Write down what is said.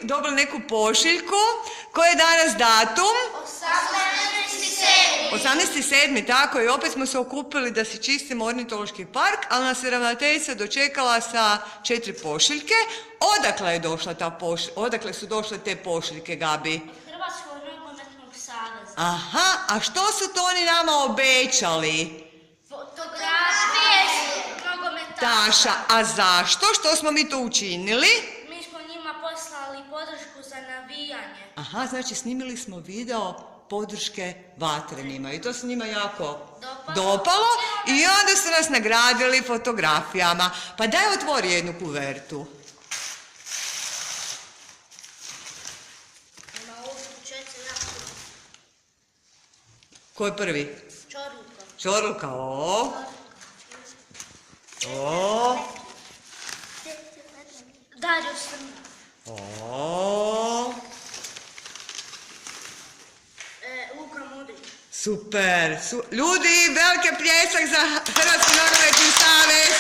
dobili neku pošiljku. Koji je danas datum? 18.7. Tako i opet smo se okupili da si čistimo ornitološki park, ali nas je ravnateljica dočekala sa 4 pošiljke. Odakle su došle te pošiljke, Gabi? Hrvatskog nogometnog saveza. Aha, a što su to oni nama obećali? Fotografije nogometaša. A zašto? Što smo mi to učinili? Mi smo njima poslali podršku za navijanje. Aha, znači snimili smo video podrške Vatrenima i to se njima jako dopalo i onda su nas nagradili fotografijama. Pa daj otvori jednu kuvertu. Ko je prvi? Čoruka, o. Dario Strna. O. Luka Modrić. Super. Ljudi, veliki pljesak za Hrvatski nogometni savez.